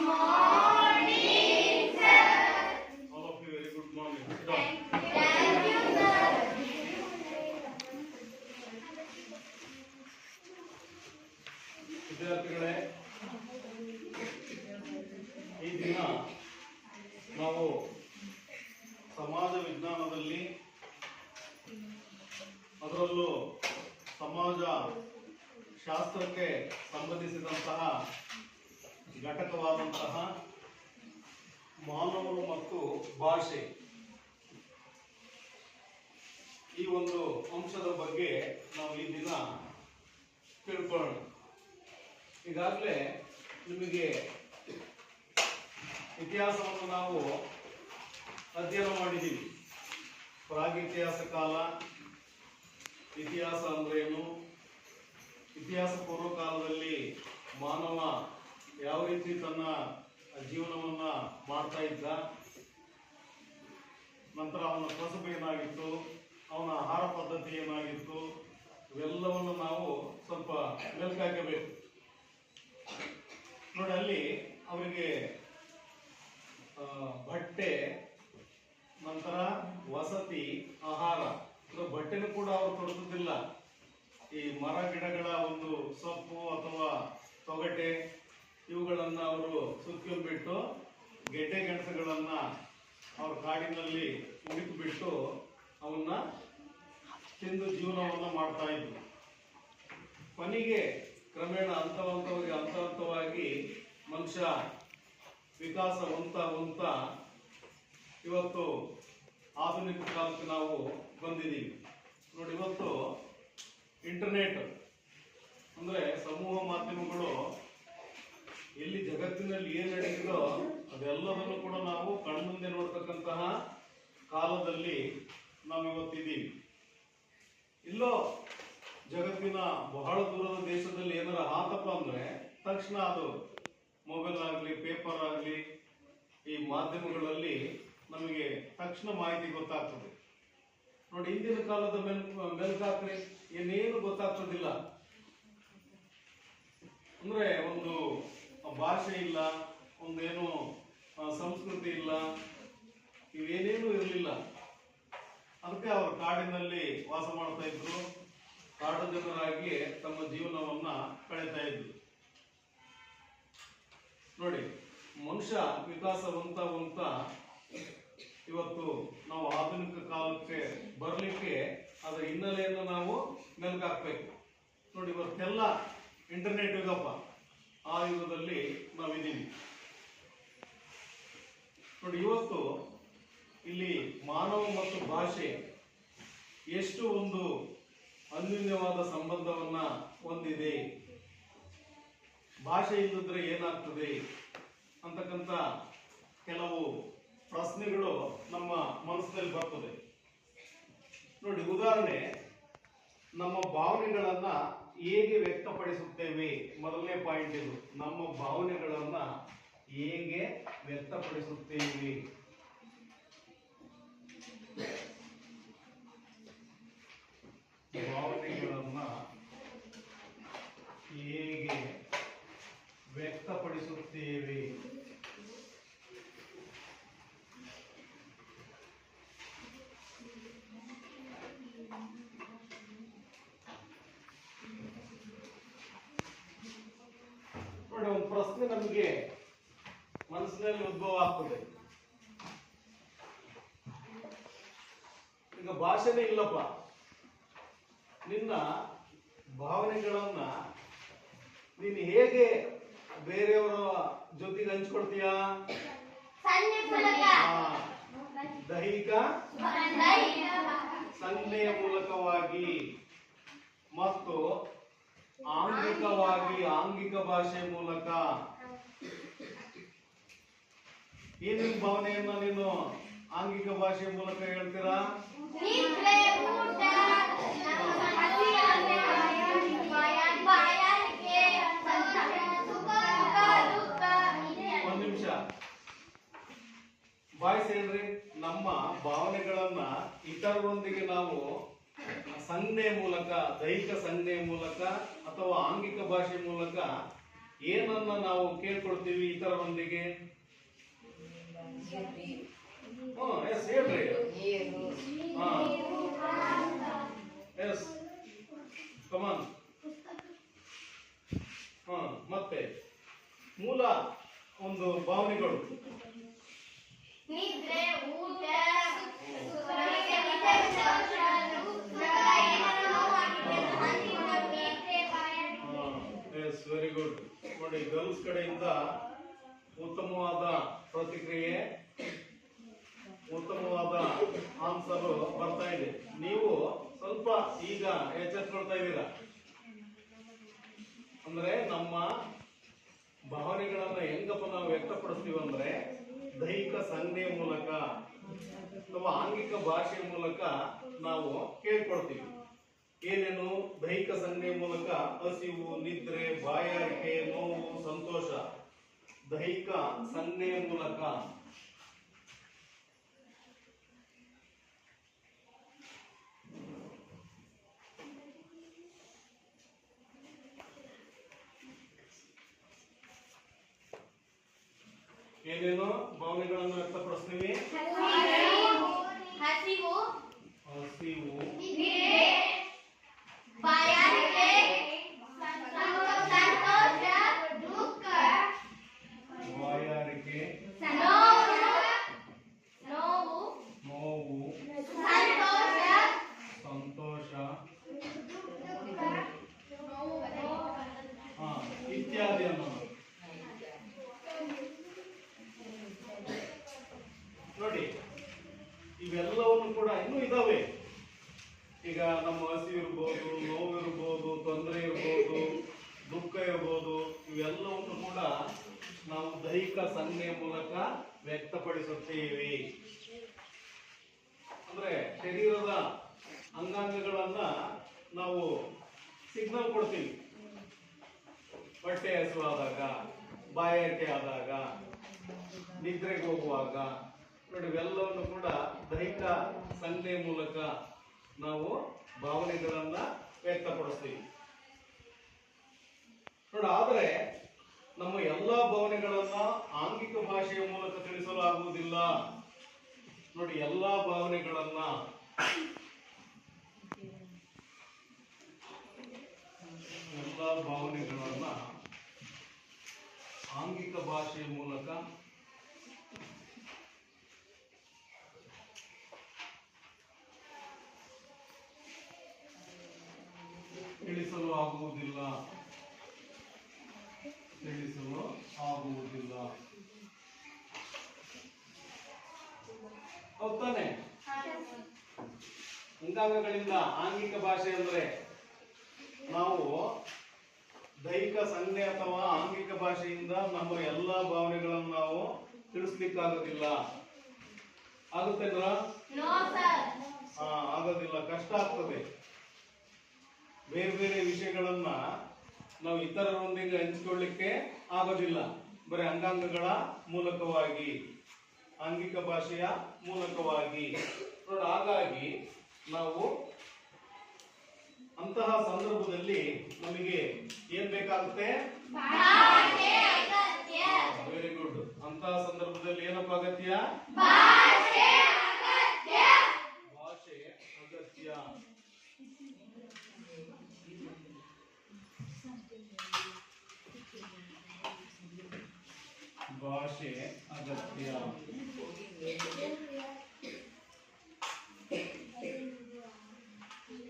All of you, very good morning. Sit down. ವಿದ್ಯಾರ್ಥಿಗಳೇ, ಈ ದಿನ ನಾವು ಸಮಾಜ ವಿಜ್ಞಾನದಲ್ಲಿ ಅದರಲ್ಲೂ ಸಮಾಜ ಶಾಸ್ತ್ರಕ್ಕೆ ಸಂಬಂಧಿಸಿದಂತಹ ಘಟಕವಾದಂತಹ ಮಾನವರು ಮತ್ತು ಭಾಷೆ ಈ ಒಂದು ಅಂಶದ ಬಗ್ಗೆ ನಾವು ಈ ದಿನ ತಿಳ್ಕೊಳ್ಳೋಣ. ಈಗಾಗಲೇ ನಿಮಗೆ ಇತಿಹಾಸವನ್ನು ನಾವು ಅಧ್ಯಯನ ಮಾಡಿದ್ದೀವಿ. ಪ್ರಾಗಿತಿಹಾಸ ಕಾಲ, ಇತಿಹಾಸ ಅಂದ್ರೇನು, ಇತಿಹಾಸ ಪೂರ್ವ ಕಾಲದಲ್ಲಿ ಮಾನವ ಯಾವ ರೀತಿ ತನ್ನ ಜೀವನವನ್ನ ಮಾಡ್ತಾ ಇದ್ದ, ನಂತರ ಅವನ ಕಸುಬು ಏನಾಗಿತ್ತು, ಅವನ ಆಹಾರ ಪದ್ಧತಿ ಏನಾಗಿತ್ತು, ಇವೆಲ್ಲವನ್ನು ನಾವು ಸ್ವಲ್ಪ ಮೆಲುಕು ಹಾಕಬೇಕು. ನೋಡಿ, ಅಲ್ಲಿ ಅವರಿಗೆ ಬಟ್ಟೆ, ನಂತರ ವಸತಿ, ಆಹಾರ, ಬಟ್ಟೆನೂ ಕೂಡ ಅವರು ತೊಡಗುತ್ತಿಲ್ಲ. ಈ ಮರ ಗಿಡಗಳ ಒಂದು ಸೊಪ್ಪು ಅಥವಾ ತೊಗಟೆ ಇವುಗಳನ್ನ ಅವರು ಸುತ್ಕೊಂಡ್ಬಿಟ್ಟು ಗೆಡ್ಡೆ ಗೆಣಸುಗಳನ್ನ ಅವ್ರ ಕಾಡಿನಲ್ಲಿ ಉಳಿದುಬಿಟ್ಟು ಅವನ್ನ ತಿಂದು ಜೀವನವನ್ನ ಮಾಡ್ತಾ ಇದ್ರು. ಕೊನೆಗೆ ಕ್ರಮೇಣ ಹಂತವಾಗಿ ಮನುಷ್ಯ ವಿಕಾಸ ಹೊಂತ ಇವತ್ತು ಆಧುನಿಕ ಕಾಲಕ್ಕೆ ನಾವು ಬಂದಿದ್ದೀವಿ. ನೋಡಿ, ಇವತ್ತು ಇಂಟರ್ನೆಟ್ ಅಂದ್ರೆ ಸಮೂಹ ಮಾಧ್ಯಮಗಳು ಎಲ್ಲಿ ಜಗತ್ತಿನಲ್ಲಿ ಏನ್ ನಡೆಯುತ್ತೋ ಅದೆಲ್ಲದನ್ನು ಕೂಡ ನಾವು ಕಣ್ಮುಂದೆ ನೋಡ್ತಕ್ಕಂತಹ ಕಾಲದಲ್ಲಿ ನಾವು ಇವತ್ತಿದ್ದೀವಿ. ಇಲ್ಲೋ ಜಗತ್ತಿನ ಬಹಳ ದೂರದ ದೇಶದಲ್ಲಿ ಏನಾರ ಆತಪ್ಪ ಅಂದ್ರೆ ತಕ್ಷಣ ಅದು ಮೊಬೈಲ್ ಆಗಲಿ, ಪೇಪರ್ ಆಗಲಿ, ಈ ಮಾಧ್ಯಮಗಳಲ್ಲಿ ನಮಗೆ ತಕ್ಷಣ ಮಾಹಿತಿ ಗೊತ್ತಾಗ್ತದೆ. ನೋಡಿ, ಹಿಂದಿನ ಕಾಲದ ಮೆಲ್ಕಾಕ್ರಿ ಏನೇನು ಗೊತ್ತಾಗ್ತದಿಲ್ಲ. ಅಂದ್ರೆ ಒಂದು ಭಾಷೆ ಇಲ್ಲ, ಒಂದೇನು ಸಂಸ್ಕೃತಿ ಇಲ್ಲ, ಇವೇನೇನು ಇರಲಿಲ್ಲ. ಅದಕ್ಕೆ ಅವರು ಕಾಡಿನಲ್ಲಿ ವಾಸ ಮಾಡ್ತಾ ಇದ್ರು, ಕಾಡು ಜನರಾಗಿ ತಮ್ಮ ಜೀವನವನ್ನ ಕಳೀತಾ ಇದ್ರು. ನೋಡಿ, ಮನುಷ್ಯ ವಿಕಾಸ ಹೊಂತ ಇವತ್ತು ನಾವು ಆಧುನಿಕ ಕಾಲಕ್ಕೆ ಬರಲಿಕ್ಕೆ ಅದರ ಹಿನ್ನೆಲೆಯನ್ನು ನಾವು ಮೆಲುಕು ಹಾಕ್ಬೇಕು. ನೋಡಿ, ಇವತ್ತೆಲ್ಲ ಇಂಟರ್ನೆಟ್ ಯುಗಪ್ಪ, ಆ ಯುಗದಲ್ಲಿ ನಾವಿದ್ದೀವಿ. ನೋಡಿ, ಇವತ್ತು ಇಲ್ಲಿ ಮಾನವ ಮತ್ತು ಭಾಷೆ ಎಷ್ಟು ಒಂದು ಅನ್ಯೋನ್ಯವಾದ ಸಂಬಂಧವನ್ನ ಹೊಂದಿದೆ, ಭಾಷೆ ಇಲ್ಲದಿದ್ರೆ ಏನಾಗ್ತದೆ ಅಂತಕ್ಕಂಥ ಕೆಲವು ಪ್ರಶ್ನೆಗಳು ನಮ್ಮ ಮನಸ್ಸಿನಲ್ಲಿ ಬರ್ತದೆ. ನೋಡಿ, ಉದಾಹರಣೆ, ನಮ್ಮ ಭಾವನೆಗಳನ್ನ ಹೇಗೆ ವ್ಯಕ್ತಪಡಿಸುತ್ತೇವೆ, ಮೊದಲನೇ ಪಾಯಿಂಟ್ ಇದು. ನಮ್ಮ ಭಾವನೆಗಳನ್ನ ಹೇಗೆ ವ್ಯಕ್ತಪಡಿಸುತ್ತೇವೆ. ಭಾವನೆಗಳನ್ನ ಹೇಗೆ ವ್ಯಕ್ತಪಡಿಸುತ್ತೇವೆ. ನೋಡಿ, ಒಂದು ಪ್ರಶ್ನೆ ನಮಗೆ ಮನಸ್ಸಿನಲ್ಲಿ ಉದ್ಭವ ಆಗ್ತದೆ. ಈಗ ಭಾಷೆನೇ ಇಲ್ಲಪ್ಪ, ನಿನ್ನ ಭಾವನೆಗಳನ್ನ ನೀನು ಹೇಗೆ ಬೇರೆಯವರ ಜೊತೆಗೆ ಹಂಚ್ಕೊಳ್ತೀಯ? ದೈಹಿಕ ಸಂಜ್ಞೆಯ ಮೂಲಕವಾಗಿ ಮತ್ತು ಆಂಗಿಕ ಭಾಷೆ ಮೂಲಕ. ಏನೇನು ಭಾವನೆಯನ್ನ ನೀನು ಆಂಗಿಕ ಭಾಷೆ ಮೂಲಕ ಹೇಳ್ತೀರಾ? ಒಂದ್ ನಿಮಿಷ ವಾಯ್ಸ್ ಹೇಳ್ರಿ. ನಮ್ಮ ಭಾವನೆಗಳನ್ನ ಇತರರೊಂದಿಗೆ ನಾವು ಸಂಜ್ಞೆ ಮೂಲಕ, ದೈಹಿಕ ಸಂಜ್ಞೆ ಮೂಲಕ ಅಥವಾ ಆಂಗಿಕ ಭಾಷೆ ಮೂಲಕ ಏನನ್ನ ನಾವು ಕೇಳ್ಕೊಳ್ತೀವಿ ಇತರರೊಂದಿಗೆ? ಎಸ್ ಹೇಳ್ರಿ. Yes come on. ಮತ್ತೆ ಮೂಲ ಒಂದು ಭಾವನೆಗಳು ನಿದ್ರೆ, ಊಟ, ಎಸ್ ವೆರಿ ಗುಡ್. ನೋಡಿ, ಗರ್ಲ್ಸ್ ಕಡೆಯಿಂದ ಉತ್ತಮವಾದ ಪ್ರತಿಕ್ರಿಯೆ, ಉತ್ತಮವಾದ ಆನ್ಸರ್ ಬರ್ತಾ ಇದೆ. ನೀವು ಸ್ವಲ್ಪ ಈಗ ಎಚ್ಚೆತ್ಕೊಳ್ತಾ ಇದ್ದೀರಾ. ಅಂದ್ರೆ ನಮ್ಮ ಭಾವನೆಗಳನ್ನ ಹೆಂಗಪ್ಪ ನಾವು ವ್ಯಕ್ತಪಡಿಸ್ತೀವಿ ಅಂದ್ರೆ ದೈಹಿಕ ಸಂಜ್ಞೆಯ ಮೂಲಕ ಅಥವಾ ಆಂಗಿಕ ಭಾಷೆಯ ಮೂಲಕ ನಾವು ಕೇಳ್ಕೊಳ್ತೀವಿ. ಏನೇನು? ದೈಹಿಕ ಸಂಜ್ಞೆಯ ಮೂಲಕ ಹಸಿವು, ನಿದ್ರೆ, ಬಾಯಾರಿಕೆ, ನೋವು, ಸಂತೋಷ. ದೈಹಿಕ ಸಂಜ್ಞೆಯ ಮೂಲಕ ಏನೇನು ಭಾವನೆಗಳನ್ನು ವ್ಯಕ್ತಪಡಿಸ್ತೀವಿ? ಹಸಿವು, ಹಸಿವು, ಬಾಯಾರಿಕೆ, ಸಂತೋಷ, ದುಃಖ, ಬಾಯಾರಿಕೆ, ನೋವು, ಸಂತೋಷ, ಇತ್ಯಾದಿ ಅನ್ನೋದು. ನೋಡಿ, ಇವೆಲ್ಲವನ್ನು ಕೂಡ ಇನ್ನೂ ಇದಾವೆ. ಈಗ ನಮ್ಮ ಹಸಿವು ಇರ್ಬೋದು, ನೋವು ಇರ್ಬೋದು, ತೊಂದರೆ ಇರ್ಬೋದು, ದುಃಖ ಇರ್ಬೋದು, ಇವೆಲ್ಲವನ್ನು ಕೂಡ ನಾವು ದೈಹಿಕ ಸಂಜ್ಞೆಯ ಮೂಲಕ ವ್ಯಕ್ತಪಡಿಸುತ್ತೇವೆ. ಅಂದ್ರೆ ಶರೀರದ ಅಂಗಾಂಗಗಳನ್ನ ನಾವು ಸಿಗ್ನಲ್ ಕೊಡ್ತೀವಿ. ಹೊಟ್ಟೆ ಹಸುವಾದಾಗ, ಬಾಯಾರಿಕೆ ಆದಾಗ, ನಿದ್ರೆಗೆ ಹೋಗುವಾಗ, ನೋಡಿ ಇವೆಲ್ಲವನ್ನು ಕೂಡ ದೈಹಿಕ ಸಂಜ್ಞೆಯ ಮೂಲಕ ನಾವು ಭಾವನೆಗಳನ್ನ ವ್ಯಕ್ತಪಡಿಸ್ತೀವಿ. ನೋಡಿ, ಆದರೆ ನಮ್ಮ ಎಲ್ಲಾ ಭಾವನೆಗಳನ್ನ ಆಂಗಿಕ ಭಾಷೆಯ ಮೂಲಕ ತಿಳಿಸಲು ಆಗುವುದಿಲ್ಲ. ನೋಡಿ, ಎಲ್ಲಾ ಭಾವನೆಗಳನ್ನ ಆಂಗಿಕ ಭಾಷೆಯ ಮೂಲಕ ತಿಳಿಸಲು ಆಗುವುದಿಲ್ಲ. ಹೌದಾನೆ? ಅಂಗಾಂಗಗಳಿಂದ ಆಂಗಿಕ ಭಾಷೆ ಅಂದ್ರೆ ನಾವು ದೈಹಿಕ ಸಂಜ್ಞೆ ಅಥವಾ ಆಂಗಿಕ ಭಾಷೆಯಿಂದ ನಮ್ಮ ಎಲ್ಲಾ ಭಾವನೆಗಳನ್ನು ನಾವು ತಿಳಿಸ್ಲಿಕ್ಕಾಗೋದಿಲ್ಲ. ಆಗುತ್ತೇನ್ರ? ಆಗೋದಿಲ್ಲ, ಕಷ್ಟ ಆಗ್ತದೆ. ಬೇರೆ ಬೇರೆ ವಿಷಯಗಳನ್ನ ನಾವು ಇತರರೊಂದಿಗೆ ಹಂಚಿಕೊಳ್ಳಿಕ್ಕೆ ಆಗೋದಿಲ್ಲ. ಬರೀ ಅಂಗಾಂಗಗಳ ಮೂಲಕವಾಗಿ, ಆಂಗಿಕ ಭಾಷೆಯ ಮೂಲಕವಾಗಿ. ನೋಡಿ, ಹಾಗಾಗಿ ನಾವು ಅಂತಹ ಸಂದರ್ಭದಲ್ಲಿ ನಮಗೆ ಏನ್ ಬೇಕಾಗುತ್ತೆ? Very good. ಅಂತಹ ಸಂದರ್ಭದಲ್ಲಿ ಏನಪ್ಪ ಅಗತ್ಯ? ಭಾಷೆ ಅಗತ್ಯ. ಭಾಷೆ ಅಗತ್ಯ.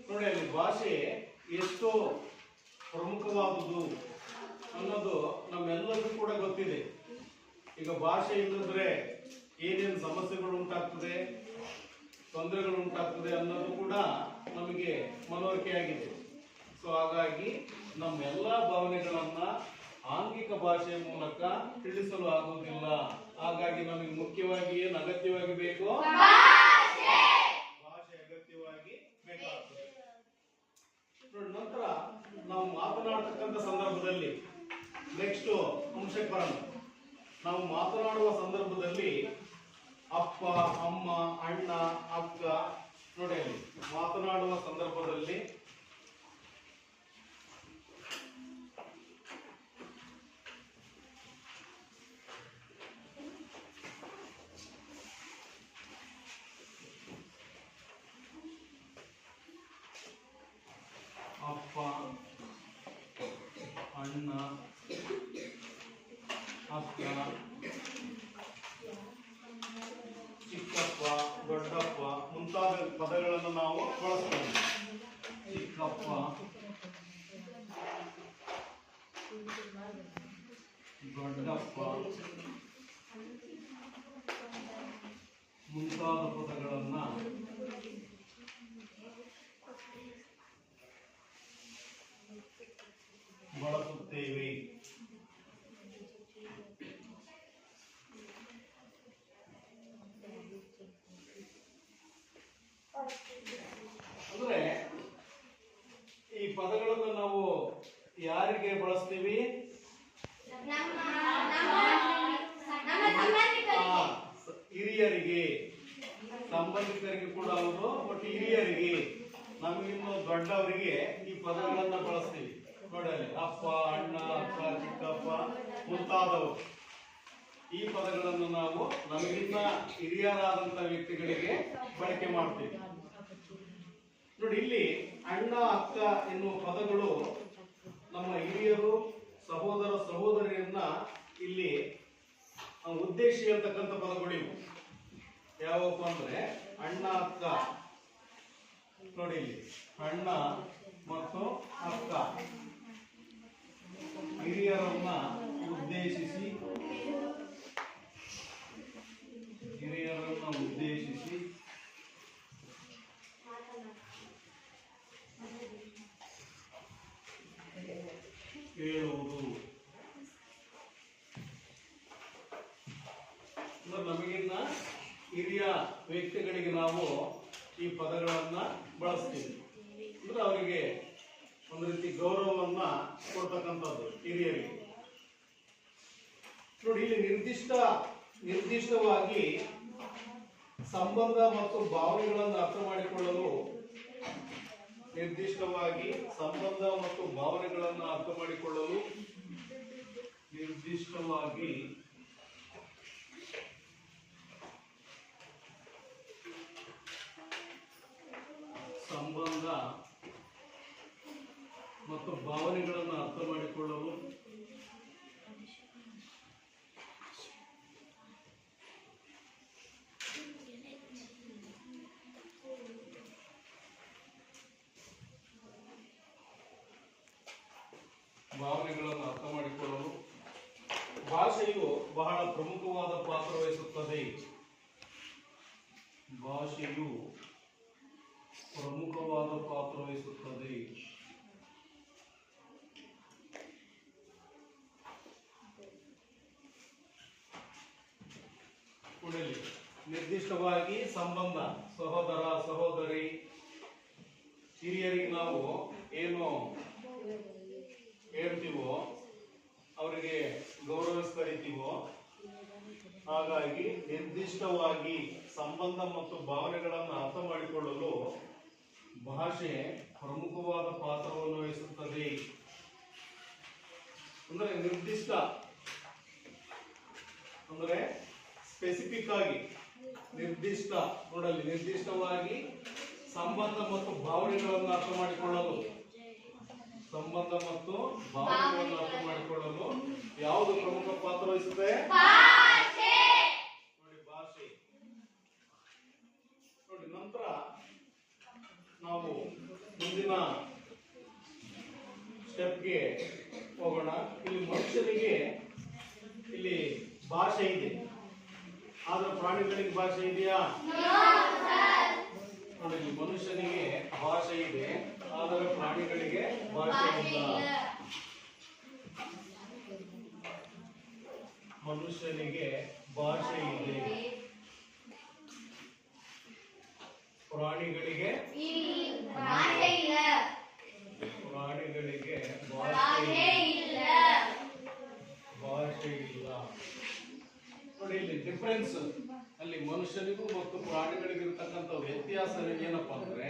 ನೋಡಿ, ಅಲ್ಲಿ ಭಾಷೆ ಎಷ್ಟು ಪ್ರಮುಖವಾದುದು ಅನ್ನೋದು ನಮ್ಮೆಲ್ಲರಿಗೂ ಕೂಡ ಗೊತ್ತಿದೆ. ಈಗ ಭಾಷೆ ಇಲ್ಲದ್ರೆ ಏನೇನು ಸಮಸ್ಯೆಗಳು ಉಂಟಾಗ್ತದೆ, ತೊಂದರೆಗಳು ಉಂಟಾಗ್ತದೆ ಅನ್ನೋದು ಕೂಡ ನಮಗೆ ಮನವರಿಕೆ ಆಗಿದೆ. ಸೊ ಹಾಗಾಗಿ ನಮ್ಮೆಲ್ಲ ಭಾವನೆಗಳನ್ನ ಆಂಗಿಕ ಭಾಷೆಯ ಮೂಲಕ ತಿಳಿಸಲು ಆಗುವುದಿಲ್ಲ. ಹಾಗಾಗಿ ನಮಗೆ ಮುಖ್ಯವಾಗಿ ಏನು ಅಗತ್ಯವಾಗಿ ಬೇಕು? ಭಾಷೆ ಅಗತ್ಯವಾಗಿ ಬೇಕಾಗ್ತದೆ. ನಂತರ ನಾವು ಮಾತನಾಡತಕ್ಕಂಥ ಸಂದರ್ಭದಲ್ಲಿ ನೆಕ್ಸ್ಟ್ ಅಂಶಕ್ಕೆ ಬರೋಣ. ನಾವು ಮಾತನಾಡುವ ಸಂದರ್ಭದಲ್ಲಿ ಅಪ್ಪ, ಅಮ್ಮ, ಅಣ್ಣ, ಅಕ್ಕ, ನೋಡಿ ಅಲ್ಲಿ ಮಾತನಾಡುವ ಸಂದರ್ಭದಲ್ಲಿ ಅಕ್ಕ, ಚಿಕ್ಕಪ್ಪ, ದೊಡ್ಡಪ್ಪ ಮುಂತಾದ ಪದಗಳನ್ನು ನಾವು ಬಳಸ್ತೇವೆ. ಚಿಕ್ಕಪ್ಪ, ದೊಡ್ಡಪ್ಪ ಮುಂತಾದ ಪದಗಳನ್ನ ಬಳಸುತ್ತೇವೆ. ಅಂದ್ರೆ ಈ ಪದಗಳನ್ನು ನಾವು ಯಾರಿಗೆ ಬಳಸ್ತೀವಿ? ಹಿರಿಯರಿಗೆ, ಸಂಬಂಧಿಕರಿಗೆ ಕೂಡ ಹೌದು, ಬಟ್ ಹಿರಿಯರಿಗೆ, ನಮಗಿನ್ನು ದೊಡ್ಡವರಿಗೆ ಈ ಪದಗಳನ್ನ ಬಳಸ್ತೀವಿ. ನೋಡಿ ಅಲ್ಲಿ ಅಪ್ಪ, ಅಣ್ಣ, ಅಕ್ಕ, ಚಿಕ್ಕಪ್ಪ ಮುಂತಾದವರು. ಈ ಪದಗಳನ್ನು ನಾವು ನಮಗಿನ್ನ ಹಿರಿಯರಾದಂತ ವ್ಯಕ್ತಿಗಳಿಗೆ ಬಳಕೆ ಮಾಡ್ತೀವಿ. ನೋಡಿ ಇಲ್ಲಿ ಅಣ್ಣ, ಅಕ್ಕ ಎನ್ನುವ ಪದಗಳು ನಮ್ಮ ಹಿರಿಯರು, ಸಹೋದರ ಸಹೋದರಿಯನ್ನ ಇಲ್ಲಿ ಉದ್ದೇಶಿ ಅಂತಕ್ಕಂಥ ಪದಗಳು ಇವು. ಯಾವಪ್ಪ ಅಂದ್ರೆ ಅಣ್ಣ, ಅಕ್ಕ. ನೋಡಿ ಇಲ್ಲಿ ಅಣ್ಣ ಮತ್ತು ಅಕ್ಕ ಹಿರಿಯರನ್ನ ಉದ್ದೇಶಿಸಿ ಹೇಳುವುದು. ನಮಗಿನ್ನ ಹಿರಿಯ ವ್ಯಕ್ತಿಗಳಿಗೆ ನಾವು ಈ ಪದಗಳನ್ನ ಬಳಸ್ತೀವಿ. ಅಂದ್ರೆ ಅವರಿಗೆ ಒಂದು ರೀತಿ ಗೌರವವನ್ನ ಕೊಡ್ತಕ್ಕಂಥದ್ದು ಹಿರಿಯರಿಗೆ. ನೋಡಿ ಇಲ್ಲಿ ನಿರ್ದಿಷ್ಟವಾಗಿ ಸಂಬಂಧ ಮತ್ತು ಭಾವನೆಗಳನ್ನು ಅರ್ಥ ಮಾಡಿಕೊಳ್ಳಲು ನಿರ್ದಿಷ್ಟವಾಗಿ ಸಂಬಂಧ ಮತ್ತು ಭಾವನೆಗಳನ್ನು ಅರ್ಥ ಮಾಡಿಕೊಳ್ಳಲು ಭಾಷೆಯು ಬಹಳ ಪ್ರಮುಖವಾದ ಪಾತ್ರ ವಹಿಸುತ್ತದೆ. ನಿರ್ದಿಷ್ಟವಾಗಿ ಸಂಬಂಧ, ಸಹೋದರ ಸಹೋದರಿ, ಹಿರಿಯರಿಗೆ ನಾವು ಏನು ಹೇಳ್ತೀವೋ ಅವರಿಗೆ ಗೌರವಿಸ್ಕರಿತೀವೋ, ಹಾಗಾಗಿ ನಿರ್ದಿಷ್ಟವಾಗಿ ಸಂಬಂಧ ಮತ್ತು ಭಾವನೆಗಳನ್ನು ಅರ್ಥ ಮಾಡಿಕೊಳ್ಳಲು ಭಾಷೆ ಪ್ರಮುಖವಾದ ಪಾತ್ರವನ್ನು ವಹಿಸುತ್ತದೆ. ಅಂದ್ರೆ ನಿರ್ದಿಷ್ಟ ಅಂದ್ರೆ ಸ್ಪೆಸಿಫಿಕ್ ಆಗಿ, ನಿರ್ದಿಷ್ಟ ನೋಡಲಿ, ನಿರ್ದಿಷ್ಟವಾಗಿ ಸಂಬಂಧ ಮತ್ತು ಭಾವನೆಗಳನ್ನು ಅರ್ಥ ಮಾಡಿಕೊಳ್ಳಲು ಯಾವುದು ಪ್ರಮುಖ ಪಾತ್ರ ವಹಿಸುತ್ತೆ? ನೋಡಿ ಭಾಷೆ. ನೋಡಿ ನಂತರ ನಾವು ಮುಂದಿನ ಸ್ಟೆಪ್ಗೆ ಹೋಗೋಣ. ಇಲ್ಲಿ ಮನುಷ್ಯನಿಗೆ ಇಲ್ಲಿ ಭಾಷೆ ಇದೆ, ಆದ್ರೆ ಪ್ರಾಣಿಗಳಿಗೆ ಭಾಷೆ ಇದೆಯಾ? ನೋಡಿ, ಮನುಷ್ಯನಿಗೆ ಭಾಷೆ ಇದೆ, ಆದರೆ ಪ್ರಾಣಿಗಳಿಗೆ ಭಾಷೆ ಇಲ್ಲ. ಮನುಷ್ಯನಿಗೆ ಭಾಷೆ ಇದೆ, ಪ್ರಾಣಿಗಳಿಗೆ ಭಾಷೆ ಇಲ್ಲ. ನೋಡಿ ಇಲ್ಲಿ ಡಿಫರೆನ್ಸ್ ಅಲ್ಲಿ ಮನುಷ್ಯನಿಗೂ ಮತ್ತು ಪ್ರಾಣಿಗಳಿಗೂ ಇರತಕ್ಕಂಥ ವ್ಯತ್ಯಾಸ ಏನಪ್ಪಾ ಅಂದ್ರೆ,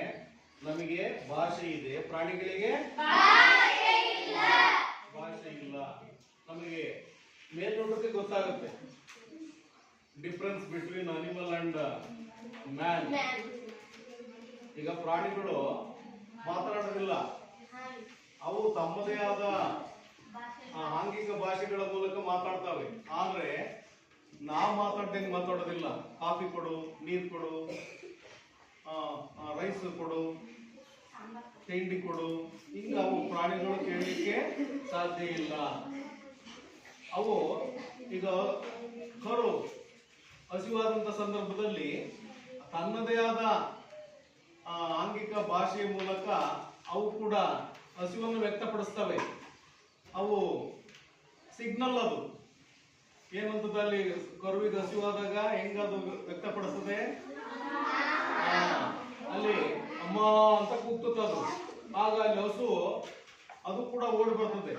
ನಮಗೆ ಭಾಷೆ ಇದೆ, ಪ್ರಾಣಿಗಳಿಗೆ ಭಾಷೆ ಇಲ್ಲ. ನಮಗೆ ಮೇಲ್ನೋಟಕ್ಕೆ ಗೊತ್ತಾಗುತ್ತೆ difference between animal and man. ಈಗ ಪ್ರಾಣಿಗಳು ಮಾತನಾಡೋದಿಲ್ಲ, ಅವು ತಮ್ಮದೇ ಆದ ಆಂಗಿಕ ಭಾಷೆಗಳ ಮೂಲಕ ಮಾತಾಡ್ತಾವೆ. ಆದ್ರೆ ನಾವ್ ಮಾತಾಡ್ದಂಗೆ ಮಾತಾಡೋದಿಲ್ಲ. ಕಾಫಿ ಕೊಡು, ನೀರ್ ಕೊಡು, ರೈಸ್ ಕೊಡು, ತಿಂಡಿ ಕೊಡು, ಹಿಂಗ ಅವು ಪ್ರಾಣಿಗಳು ಕೇಳಲಿಕ್ಕೆ ಸಾಧ್ಯ ಇಲ್ಲ. ಅವು ಈಗ ಕರು ಹಸಿವಾದಂತ ಸಂದರ್ಭದಲ್ಲಿ ತನ್ನದೇ ಆದ ಆಂಗಿಕ ಭಾಷೆಯ ಮೂಲಕ ಅವು ಕೂಡ ಹಸಿವನ್ನು ವ್ಯಕ್ತಪಡಿಸ್ತವೆ. ಅವು ಸಿಗ್ನಲ್ ಅದು ಏನಂತದಲ್ಲಿ ಕರುವಿಗೆ ಹಸಿವಾದಾಗ ಹೆಂಗದು ವ್ಯಕ್ತಪಡಿಸ್ತದೆ, ಅಲ್ಲಿ ಅಮ್ಮ ಅಂತ ಕೂಗ್ತದದು. ಆಗ ಅಲ್ಲಿ ಹಸು ಅದು ಕೂಡ ಓಡಿ ಬರ್ತದೆ.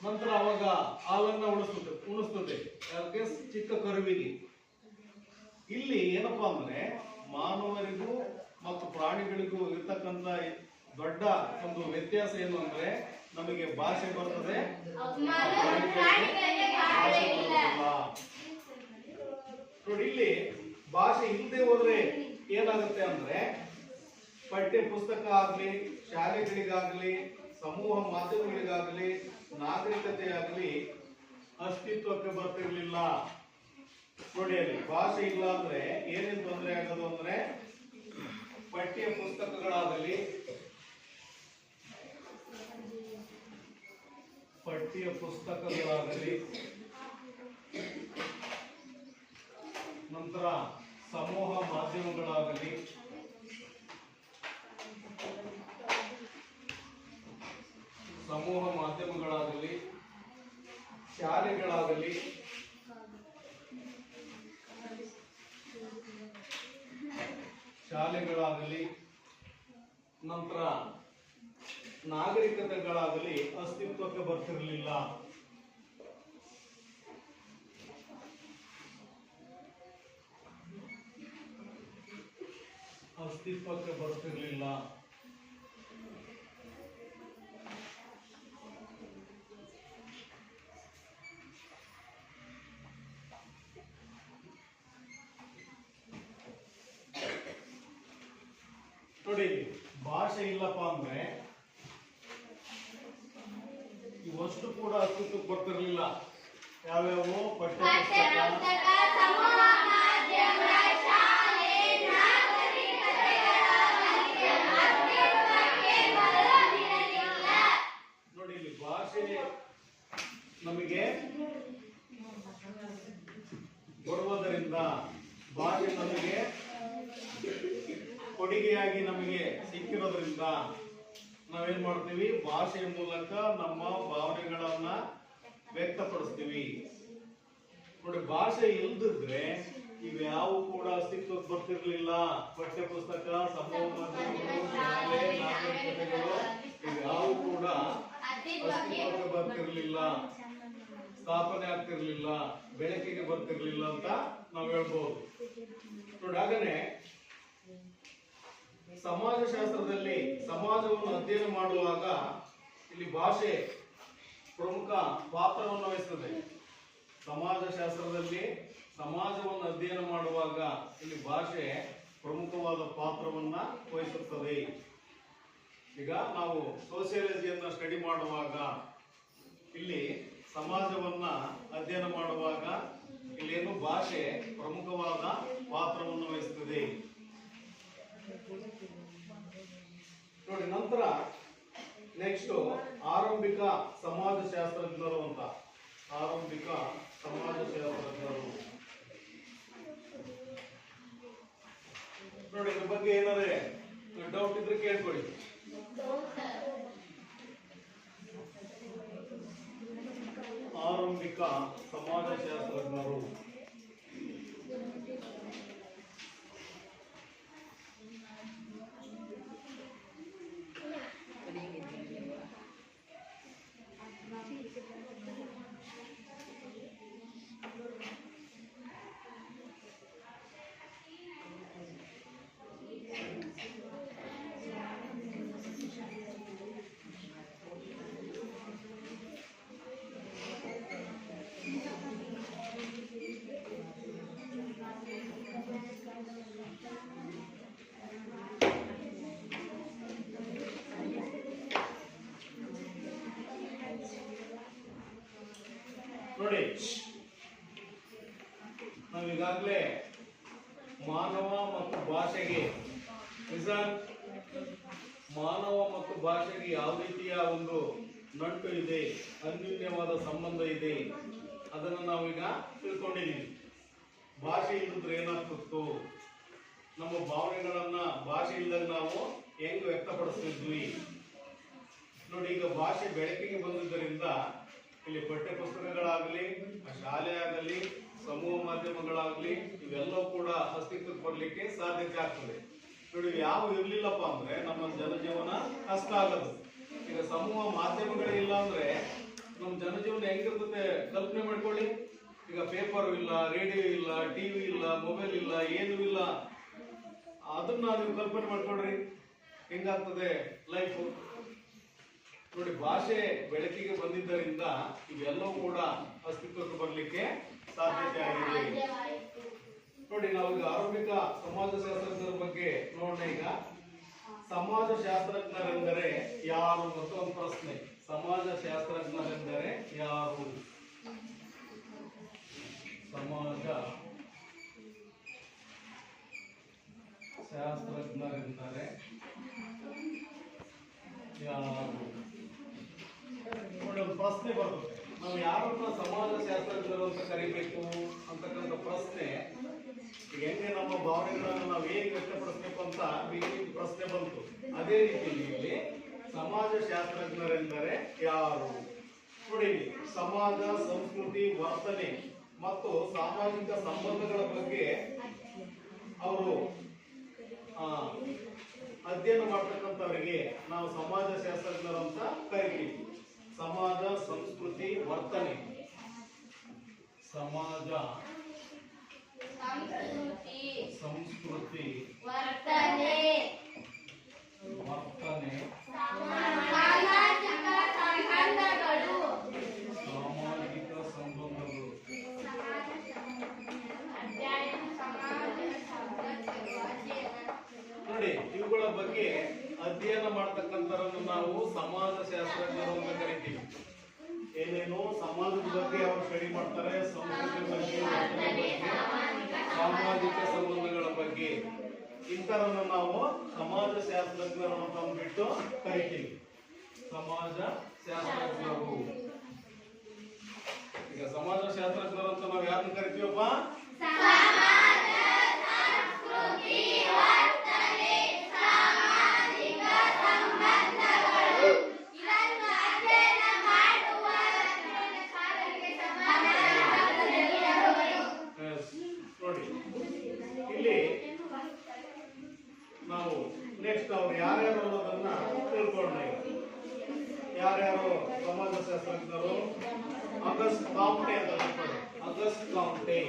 ನಂತರ ಅವಾಗ ಹಾಲನ್ನ ಉಣಿಸ್ತದೆ ಅದಕ್ಕೆ ಚಿಕ್ಕ ಕರುವಿಗೆ. ಇಲ್ಲಿ ಏನಪ್ಪಾ ಅಂದ್ರೆ ಮಾನವರಿಗೂ ಮತ್ತು ಪ್ರಾಣಿಗಳಿಗೂ ಇರ್ತಕ್ಕಂಥ ದೊಡ್ಡ ಒಂದು ವ್ಯತ್ಯಾಸ ಏನು ಅಂದ್ರೆ ನಮಗೆ ಭಾಷೆ ಬರ್ತದೆ, ಭಾಷೆ ಬರೋದಿಲ್ಲ. ನೋಡಿ ಇಲ್ಲಿ ಭಾಷೆ ಇಲ್ಲದೆ ಹೋದ್ರೆ ಏನಾಗುತ್ತೆ ಅಂದ್ರೆ ಪಠ್ಯ ಪುಸ್ತಕ ಆಗ್ಲಿ, ಶಾಲೆಗಳಿಗಾಗ್ಲಿ, ಸಮೂಹ ಮಾಧ್ಯಮಗಳಿಗಾಗ್ಲಿ, ನಾಗರಿಕತೆ ಆಗ್ಲಿ ಅಸ್ತಿತ್ವಕ್ಕೆ ಬರ್ತಿರ್ಲಿಲ್ಲ. ನೋಡಿ ಅಲ್ಲಿ ಭಾಷೆ ಇಲ್ಲ ಅಂದ್ರೆ ಏನೇನು ತೊಂದರೆ ಆಗೋದು ಅಂದ್ರೆ ಪಠ್ಯ ಪುಸ್ತಕಗಳಾಗಲಿ, ನಂತರ ಸಮೂಹ ಮಾಧ್ಯಮಗಳಾಗಲಿ, ಶಾಲೆಗಳಾಗಲಿ, ನಂತರ ನಾಗರಿಕತೆಗಳಾಗಲಿ ಅಸ್ತಿತ್ವಕ್ಕೆ ಬರ್ತಿರ್ಲಿಲ್ಲ. ನೋಡಿ ಭಾಷೆ ಇಲ್ಲಪ್ಪ ಅಂದ್ರೆ ಇವಷ್ಟು ಕೂಡ ಅಸ್ತಿತ್ವಕ್ಕೆ ಬರ್ತಿರ್ಲಿಲ್ಲ. ಯಾವ್ಯಾವು ಪಠ್ಯ ಪುಸ್ತಕ, ನೋಡಿ ಇಲ್ಲಿ ಭಾಷೆ ನಮಗೆ ಬರುವುದರಿಂದ, ಭಾಷೆ ನಮಗೆ ಕೊಡುಗೆಯಾಗಿ ನಮಗೆ ಸಿಕ್ಕಿರೋದ್ರಿಂದ ನಾವೇನ್ ಮಾಡ್ತೀವಿ, ಭಾಷೆಯ ಮೂಲಕ ನಮ್ಮ ಭಾವನೆಗಳನ್ನ ವ್ಯಕ್ತಪಡಿಸ್ತೀವಿ. ನೋಡಿ ಭಾಷೆ ಇಲ್ದಿದ್ರೆ ಇವ್ಯಾವು ಕೂಡ ಅಸ್ತಿತ್ವಕ್ಕೆ ಬರ್ತಿರ್ಲಿಲ್ಲ. ಪಠ್ಯ ಪುಸ್ತಕ, ಸಮೂಹ ಮಾಧ್ಯಮಗಳು, ಶಾಲೆ, ನಾಗರಿಕತೆಗಳು ಇವ್ಯಾವು ಕೂಡ ಅಸ್ತಿತ್ವಕ್ಕೆ ಬರ್ತಿರ್ಲಿಲ್ಲ, ಸ್ಥಾಪನೆ ಆಗ್ತಿರ್ಲಿಲ್ಲ, ಬೆಳಕಿಗೆ ಬರ್ತಿರ್ಲಿಲ್ಲ ಅಂತ ನಾವು ಹೇಳ್ಬೋದು. ನೋಡಿ ಹಾಗನೆ ಸಮಾಜಶಾಸ್ತ್ರದಲ್ಲಿ ಸಮಾಜವನ್ನು ಅಧ್ಯಯನ ಮಾಡುವಾಗ ಇಲ್ಲಿ ಭಾಷೆ ಪ್ರಮುಖ ಪಾತ್ರವನ್ನು ವಹಿಸುತ್ತದೆ. ಸಮಾಜಶಾಸ್ತ್ರದಲ್ಲಿ ಸಮಾಜವನ್ನು ಅಧ್ಯಯನ ಮಾಡುವಾಗ ಇಲ್ಲಿ ಭಾಷೆ ಪ್ರಮುಖವಾದ ಪಾತ್ರವನ್ನ ವಹಿಸುತ್ತದೆ. ಈಗ ನಾವು ಸೋಸಿಯಾಲಜಿಯನ್ನ ಸ್ಟಡಿ ಮಾಡುವಾಗ ಇಲ್ಲಿ ಸಮಾಜವನ್ನ ಅಧ್ಯಯನ ಮಾಡುವಾಗ ಇಲ್ಲೇನು ಭಾಷೆ ಪ್ರಮುಖವಾದ ಪಾತ್ರವನ್ನು ವಹಿಸುತ್ತದೆ. ನೋಡಿ ನಂತರ ನೆಕ್ಸ್ಟ್ ಆರಂಭಿಕ ಸಮಾಜಶಾಸ್ತ್ರಜ್ಞರು ಅಂತ. ಆರಂಭಿಕ ಸಮಾಜಶಾಸ್ತ್ರಜ್ಞರು ನೋಡಿ ಇದ್ರ ಬಗ್ಗೆ ಏನಾದ್ರೆ ಡೌಟ್ ಇದ್ರೆ ಕೇಳ್ಕೊಳ್ಳಿ. ಆರಂಭಿಕ ಸಮಾಜಶಾಸ್ತ್ರಜ್ಞರು ನೋಡಿ, ನಾವೀಗಾಗಲೇ ಮಾನವ ಮತ್ತು ಭಾಷೆಗೆ ಮಾನವ ಮತ್ತು ಭಾಷೆಗೆ ಯಾವ ರೀತಿಯ ಒಂದು ನಂಟು ಇದೆ, ಅನ್ಯೂನ್ಯವಾದ ಸಂಬಂಧ ಇದೆ, ಅದನ್ನು ನಾವೀಗ ತಿಳ್ಕೊಂಡಿದ್ದೀವಿ. ಭಾಷೆ ಇಲ್ಲದ್ರೆ ಏನಾಗ್ತಿತ್ತು, ನಮ್ಮ ಭಾವನೆಗಳನ್ನ ಭಾಷೆ ಇಲ್ಲದಾಗ ನಾವು ಹೆಂಗ್ ವ್ಯಕ್ತಪಡಿಸ್ತಿದ್ವಿ ನೋಡಿ. ಈಗ ಭಾಷೆ ಬೆಳಕಿಗೆ ಬಂದಿದ್ದರಿಂದ ಇಲ್ಲಿ ಪಠ್ಯ ಪುಸ್ತಕಗಳಾಗಲಿ, ಶಾಲೆ ಆಗಲಿ, ಸಮೂಹ ಮಾಧ್ಯಮಗಳಾಗಲಿ, ಇವೆಲ್ಲವೂ ಕೂಡ ಅಸ್ತಿತ್ವಕ್ಕೆ ಬರಲಿಕ್ಕೆ ಸಾಧ್ಯತೆ ಆಗ್ತದೆ ನೋಡಿ. ಯಾವ ಇರ್ಲಿಲ್ಲಪ್ಪ ಅಂದ್ರೆ ನಮ್ಮ ಜನಜೀವನ ಕಷ್ಟ ಆಗೋದು. ಈಗ ಸಮೂಹ ಮಾಧ್ಯಮಗಳೇ ಇಲ್ಲ ಅಂದ್ರೆ ನಮ್ಮ ಜನಜೀವನ ಹೆಂಗಿರ್ತದೆ ಕಲ್ಪನೆ ಮಾಡ್ಕೊಳ್ಳಿ. ಈಗ ಪೇಪರ್ ಇಲ್ಲ, ರೇಡಿಯೋ ಇಲ್ಲ, ಟಿವಿ ಇಲ್ಲ, ಮೊಬೈಲ್ ಇಲ್ಲ, ಏನೂ ಇಲ್ಲ. ಅದನ್ನ ನೀವು ಕಲ್ಪನೆ ಮಾಡ್ಕೊಳ್ರಿ, ಹೆಂಗಾಗ್ತದೆ ಲೈಫ್ ನೋಡಿ. ಭಾಷೆ ಬೆಳಕಿಗೆ ಬಂದಿದ್ದರಿಂದ ಇವೆಲ್ಲವೂ ಕೂಡ ಅಸ್ತಿತ್ವಕ್ಕೆ ಬರಲಿಕ್ಕೆ ಸಾಧ್ಯತೆ ಆಗಿದೆ ನೋಡಿ. ನಾವೀಗ ಆರಂಭಿಕ ಸಮಾಜಶಾಸ್ತ್ರಜ್ಞರ ಬಗ್ಗೆ ನೋಡೋಣ. ಈಗ ಸಮಾಜಶಾಸ್ತ್ರಜ್ಞರೆಂದರೆ ಯಾರು ಮತ್ತು ಒಂದು ಪ್ರಶ್ನೆ. ಸಮಾಜಶಾಸ್ತ್ರಜ್ಞರೆಂದರೆ ಯಾರು? ಸಮಾಜ ಶಾಸ್ತ್ರಜ್ಞರೆಂದರೆ ಯಾರು ನೋಡಿ. ಒಂದು ಪ್ರಶ್ನೆ ಬರುತ್ತೆ, ನಾವು ಯಾರನ್ನ ಸಮಾಜಶಾಸ್ತ್ರಜ್ಞರು ಅಂತ ಕರಿಬೇಕು ಅಂತಕ್ಕಂಥ ಪ್ರಶ್ನೆ. ಹೆಂಗೆ ನಮ್ಮ ಭಾವನೆಗಳನ್ನು ನಾವು ಹೇಗೆ ವ್ಯಕ್ತಪಡಿಸ್ಬೇಕು ಅಂತ ಪ್ರಶ್ನೆ ಬಂತು. ಅದೇ ರೀತಿಯಲ್ಲಿ ಇಲ್ಲಿ ಸಮಾಜಶಾಸ್ತ್ರಜ್ಞರೆಂದರೆ ಯಾರು ನೋಡಿ. ಸಮಾಜ, ಸಂಸ್ಕೃತಿ, ವರ್ತನೆ ಮತ್ತು ಸಾಮಾಜಿಕ ಸಂಬಂಧಗಳ ಬಗ್ಗೆ ಅವರು ಅಧ್ಯಯನ ಮಾಡ್ತಕ್ಕಂಥವರಿಗೆ ನಾವು ಸಮಾಜಶಾಸ್ತ್ರಜ್ಞರು ಅಂತ ಕರಿತೀವಿ. ಸಮಾಜ, ಸಂಸ್ಕೃತಿ, ವರ್ತನೆ. ಸಮಾಜ, ಸಂಸ್ಕೃತಿ, ವರ್ತನೆ, ಸಾಮಾಜಿಕ ಸಂಬಂಧಗಳು ನೋಡಿ. ಇವುಗಳ ಬಗ್ಗೆ ಅಧ್ಯಯನ ಮಾಡ್ತಕ್ಕಂಥವರನ್ನು ನಾವು ಸಮಾಜಶಾಸ್ತ್ರಜ್ಞರು ಅಂತ ಕರಿತೀವಿ. ಏನೇನು ಸಮಾಜದ ಬಗ್ಗೆ ಅವರು ಸ್ಟಡಿ ಮಾಡ್ತಾರೆ, ಸಂಸ್ಕೃತಿ ಬಗ್ಗೆ, ವರ್ತನೆ ಬಗ್ಗೆ, ಸಾಮಾಜಿಕ ಸಂಬಂಧಗಳ ಬಗ್ಗೆ, ಇಂಥರನ್ನು ನಾವು ಸಮಾಜಶಾಸ್ತ್ರಜ್ಞರು ಅಂತ ಅಂದ್ಬಿಟ್ಟು ಕರಿತೀವಿ. ಸಮಾಜಶಾಸ್ತ್ರಜ್ಞರು. ಈಗ ಸಮಾಜಶಾಸ್ತ್ರಜ್ಞರು ಅಂತ ನಾವು ಯಾರನ್ನು ಕರಿತೀವಪ್ಪ? ನೋಡಿ, ಇಲ್ಲಿ ನಾವು ನೆಕ್ಸ್ಟ್ ಅವ್ರು ಯಾರ್ಯಾರು ಅನ್ನೋದನ್ನ ತಿಳ್ಕೊಳ್ಳೋಣ. ಯಾರ್ಯಾರು ಸಮಾಜಶಾಸ್ತ್ರಜ್ಞರು? ಆಗಸ್ಟ್ ಕಾಂಟೆ ಅಂತ ತಿಳ್ಕೊಳ್ಳಿ. August Conte.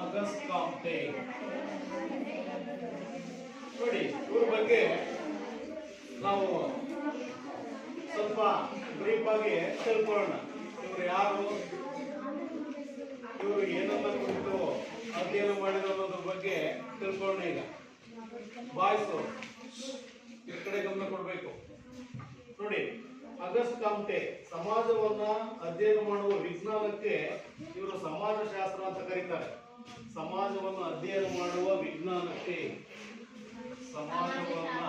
ಆಗಸ್ಟ್ ಕಾಂಟೆ ನೋಡಿ. ಇವ್ರ ಬಗ್ಗೆ ನಾವು ಸ್ವಲ್ಪ ಬ್ರೀಫ್ ಆಗಿ ತಿಳ್ಕೊಳ್ಳೋಣ. ಇವರು ಯಾರು, ಇವರು ಏನನ್ನ ಕುರಿತು ಅಧ್ಯಯನ ಮಾಡಿರೋ ಅನ್ನೋದ್ರ ಬಗ್ಗೆ ತಿಳ್ಕೊಳ್ಳೋಣ. ಈಗ ಬಾಯ್ಸು ಈ ಕಡೆ ಗಮನ ಕೊಡ್ಬೇಕು ನೋಡಿ. ಆಗಸ್ಟ್ ಕಾಂಟೆ ಸಮಾಜವನ್ನ ಅಧ್ಯಯನ ಮಾಡುವ ವಿಜ್ಞಾನಕ್ಕೆ ಇವರು ಸಮಾಜಶಾಸ್ತ್ರ ಅಂತ ಕರೀತಾರೆ. ಸಮಾಜವನ್ನು ಅಧ್ಯಯನ ಮಾಡುವ ವಿಜ್ಞಾನಕ್ಕೆ, ಸಮಾಜವನ್ನ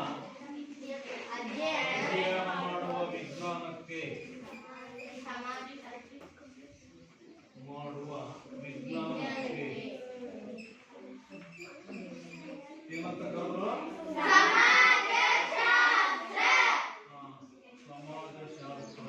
ಅಧ್ಯಯನ ಮಾಡುವ ವಿಜ್ಞಾನಕ್ಕೆ, ಏನಂತ ಕರೆದ್ರು? ಸಮಾಜಶಾಸ್ತ್ರ.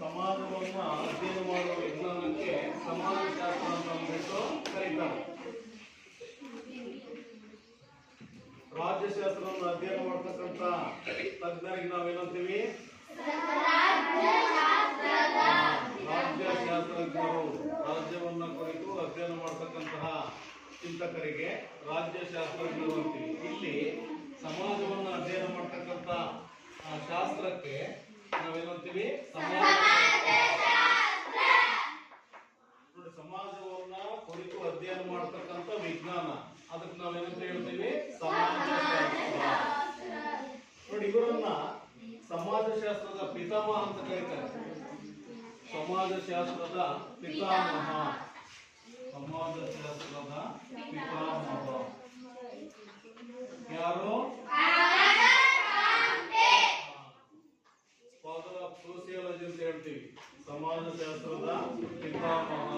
ಸಮಾಜವನ್ನ ಅಧ್ಯಯನ ಮಾಡುವ ವಿಜ್ಞಾನಕ್ಕೆ ಸಮಾಜಶಾಸ್ತ್ರ ಅಂತ ಅಂದ್ಬಿಟ್ಟು ಕರೀತಾರೆ. ರಾಜ್ಯಶಾಸ್ತ್ರವನ್ನು ಅಧ್ಯಯನ ಮಾಡತಕ್ಕಂತ ತಜ್ಞರಿಗೆ ನಾವೇನಂತೀವಿ? ರಾಜ್ಯಶಾಸ್ತ್ರಜ್ಞರು. ರಾಜ್ಯವನ್ನ ಕುರಿತು ಅಧ್ಯಯನ ಮಾಡತಕ್ಕಂತಹ ಚಿಂತಕರಿಗೆ ರಾಜ್ಯಶಾಸ್ತ್ರಜ್ಞರು ಅಂತೀವಿ. ಇಲ್ಲಿ ಸಮಾಜವನ್ನ ಅಧ್ಯಯನ ಮಾಡತಕ್ಕಂತ ಶಾಸ್ತ್ರಕ್ಕೆ ನಾವೇನಂತೀವಿ? ಸಮಾಜವನ್ನ ಕುರಿತು ಅಧ್ಯಯನ ಮಾಡತಕ್ಕಂತ ವಿಜ್ಞಾನ, ಅದಕ್ಕೆ ನಾವೇನಂತ ಹೇಳ್ತೀವಿ? ಸಮಾಜಶಾಸ್ತ್ರ. ನೋಡಿ, ಇವರನ್ನ ಸಮಾಜಶಾಸ್ತ್ರದ ಪಿತಾಮಹ ಅಂತ ಕರೀತಾರೆ. ಸಮಾಜಶಾಸ್ತ್ರದ ಪಿತಾಮಹ, ಸಮಾಜಶಾಸ್ತ್ರದ ಪಿತಾಮಹ ಯಾರು? ಫಾದರ್ ಆಫ್ ಸೋಸಿಯಾಲಜಿ ಅಂತ ಹೇಳ್ತೀವಿ, ಸಮಾಜಶಾಸ್ತ್ರದ ಪಿತಾಮಹ.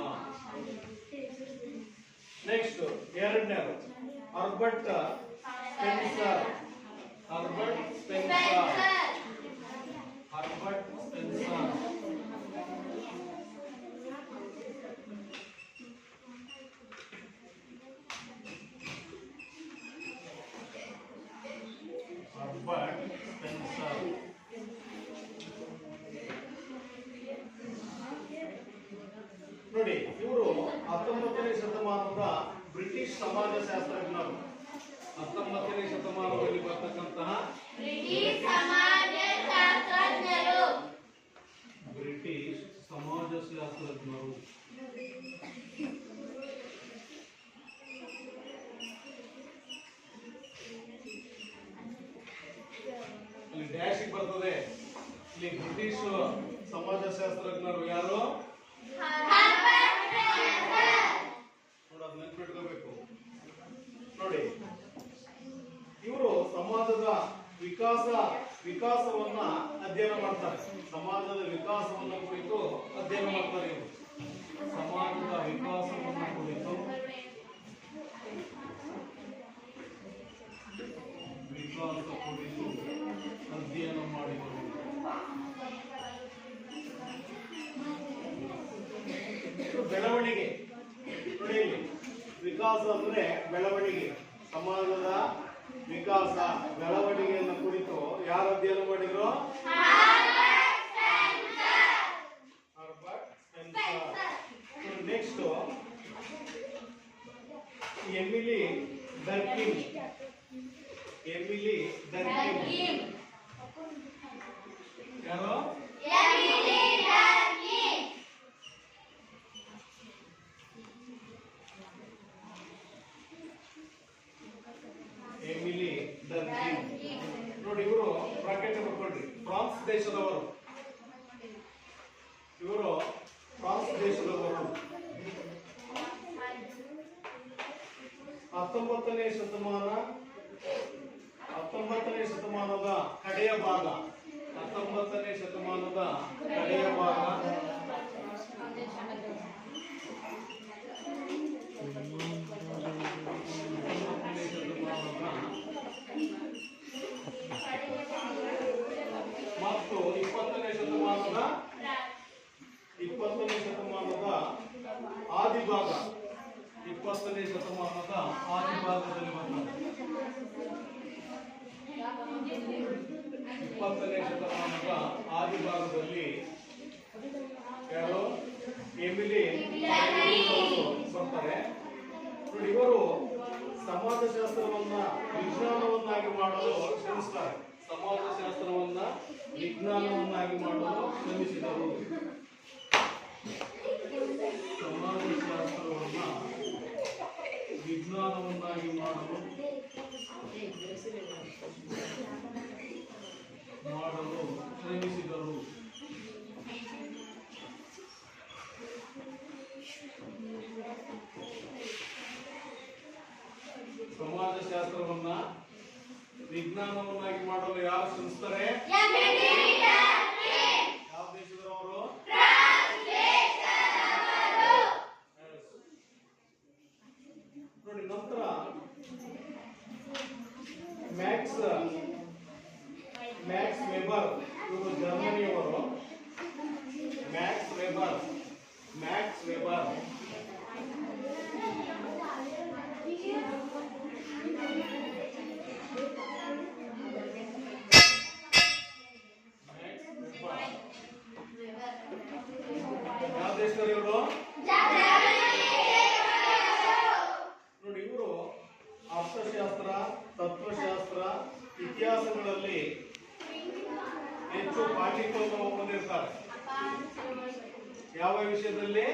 ನೆಕ್ಸ್ಟ್ ಎರಡನೇದು Herbert Spencer. Herbert Spencer. Herbert Spencer Herbert Spencer. ನೋಡಿ, ಇವರು 19ನೇ ಶತಮಾನದ ಬ್ರಿಟಿಷ್ ಸಮಾಜಶಾಸ್ತ್ರಜ್ಞರು. 19ನೇ ಶತಮಾನದಲ್ಲಿ ಬರ್ತಕ್ಕಂತಹ ಬ್ರಿಟಿಷ್ ಸಮಾಜಶಾಸ್ತ್ರಜ್ಞರು. ಬ್ರಿಟಿಷ್ ಸಮಾಜಶಾಸ್ತ್ರಜ್ಞರು. ಇಲ್ಲಿ ಡ್ಯಾಶ್ ಬರ್ತದೆ. ಇಲ್ಲಿ ಬ್ರಿಟಿಷ್ ಸಮಾಜಶಾಸ್ತ್ರಜ್ಞರು ಯಾರು? ನೆನ್ಪಿಟ್ಕೋಬೇಕು. ನೋಡಿ, ಇವರು ಸಮಾಜದ ವಿಕಾಸವನ್ನ ಅಧ್ಯಯನ ಮಾಡ್ತಾರೆ. ಸಮಾಜದ ವಿಕಾಸವನ್ನ ಕುರಿತು ಅಧ್ಯಯನ ಮಾಡ್ತಾರೆ. ಇವರು ಸಮಾಜದ ವಿಕಾಸವನ್ನ ಕುರಿತು ಅಧ್ಯಯನ ಮಾಡಿದರು. ಬೆಳವಣಿಗೆ. ನೋಡಿ, ಇಲ್ಲಿ ವಿಕಾಸ ಅಂದ್ರೆ ಬೆಳವಣಿಗೆ. ಸಮಾಜದ ವಿಕಾಸ, ಬೆಳವಣಿಗೆಯನ್ನು ಕುರಿತು ಯಾರು ಅಧ್ಯಯನ ಮಾಡಿದ್ರು? Herbert Spencer. Next Emile Durkheim. Emile Durkheim ಯಾರು? Emile Durkheim. ನೋಡಿ, ಇವರು ಬ್ರಾಕೆಟ್ ಬರ್ಕೊಂಡ್ರಿ, ಫ್ರಾನ್ಸ್ ದೇಶದವರು. ಇವರು ಫ್ರಾನ್ಸ್ ದೇಶದವರು. 19ನೇ ಶತಮಾನದ ಕಡೆಯ ಭಾಗ. 19ನೇ ಶತಮಾನದ ಕಡೆಯ ಭಾಗ. ಮತ್ತು 20ನೇ ಶತಮಾನದ ಆದಿಭಾಗ. 20ನೇ ಶತಮಾನದ ಆದಿಭಾಗದಲ್ಲಿ ಬರ್ತದೆ. 20ನೇ ಶತಮಾನದ ಆದಿಭಾಗದಲ್ಲಿ ಯಾರು? ಎಮಿಲಿ ಬರ್ತಾರೆ. ನೋಡಿ, ಇವರು ಸಮಾಜಶಾಸ್ತ್ರವನ್ನ ವಿಜ್ಞಾನವನ್ನಾಗಿ ಮಾಡಲು ಶ್ರಮಿಸ್ತಾರೆ. ಸಮಾಜಶಾಸ್ತ್ರವನ್ನ ವಿಜ್ಞಾನವನ್ನಾಗಿ ಮಾಡಲು ಶ್ರಮಿಸಿದರು. ಸಮಾಜಶಾಸ್ತ್ರವನ್ನ ವಿಜ್ಞಾನವನ್ನಾಗಿ ಮಾಡಲು ಶ್ರಮಿಸಿದರು. ಸಮಾಜಶಾಸ್ತ್ರವನ್ನ ವಿಜ್ಞಾನವನ್ನಾಗಿ ಮಾಡಲು ಯಾರು ಶ್ರಮಿಸ್ತಾರೆ? ಯಾವ ದೇಶದವರು? ನೋಡಿ, ನಂತರ ಮ್ಯಾಕ್ಸ್ ವೆಬರ್, ಇವರು ಜರ್ಮನಿಯವರು. ಮ್ಯಾಕ್ಸ್ ವೆಬರ್ ಯಾವ ದೇಶದವರು ಇವರು? ನೋಡಿ, ಇವರು ಅರ್ಥಶಾಸ್ತ್ರ, ತತ್ವಶಾಸ್ತ್ರ, ಇತಿಹಾಸಗಳಲ್ಲಿ ಹೆಚ್ಚು ಪಾಂಡಿತ್ಯವನ್ನು ಹೊಂದಿರ್ತಾರೆ. ಯಾವ ವಿಷಯದಲ್ಲಿ?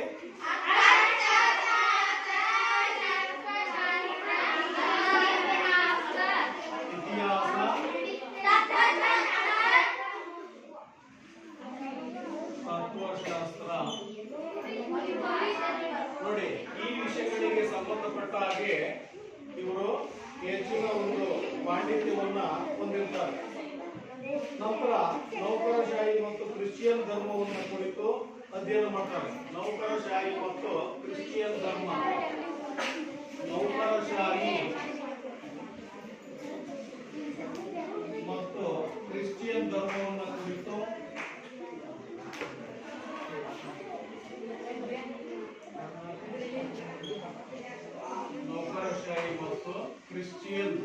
ಸಂಬಂಧಪಟ್ಟ ಹಾಗೆ ಇವರು ಹೆಚ್ಚಿನ ಒಂದು ಪಾಂಡಿತ್ಯವನ್ನ ಹೊಂದಿರ್ತಾರೆ. ನಂತರ ನೌಕರಶಾಹಿ ಮತ್ತು ಕ್ರಿಶ್ಚಿಯನ್ ಧರ್ಮವನ್ನು ಕುರಿತು ಅಧ್ಯಯನ ಮಾಡ್ತಾರೆ. ನೌಕರಶಾಹಿ ಮತ್ತು ಕ್ರಿಶ್ಚಿಯನ್ ಧರ್ಮ. ನೌಕರಶಾಹಿ ಮತ್ತು ಕ್ರಿಶ್ಚಿಯನ್ ಧರ್ಮವನ್ನು ಕುರಿತು ನೌಕರಶಾಹಿ ಮತ್ತು ಕ್ರಿಶ್ಚಿಯನ್